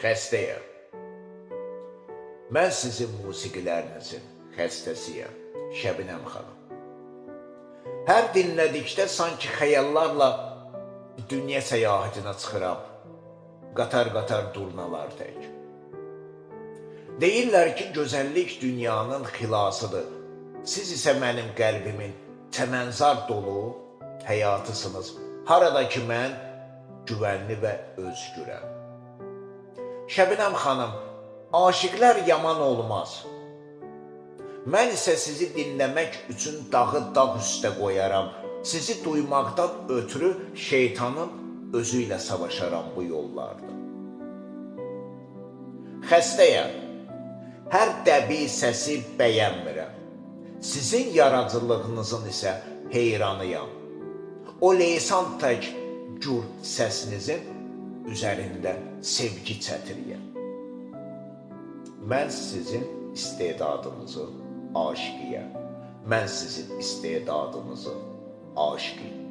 Xəstəyəm. Mən sizin musiqilərinizin xəstəsiyəm, Şəbinəm xanım. Hər dinlədikdə sanki xəyallarla dünya səyahətinə çıxıram, qatar-qatar durnalar tək. Deyirlər ki, gözəllik dünyanın xilasıdır. Siz isə mənim qəlbimin çəmənzar dolu həyatısınız. Harada ki, mən güvənli və özgürəm. Şəbinəm xanım, aşiqlər yaman olmaz. Mən isə sizi dinləmək üçün dağı dağ üstə qoyaram. Sizi duymaqdan ötürü şeytanın özü ilə savaşaram bu yollarda. Xəstəyəm. Hər dəbi səsi bəyənmirəm. Sizin yaradıcılığınızın isə heyranıyam. O leysan tək gür səsinizin üzərində sevgi çətiriyəm. Mən sizin istedadınızı aşiqiyəm. Mən sizin istedadınızı aşiqiyəm.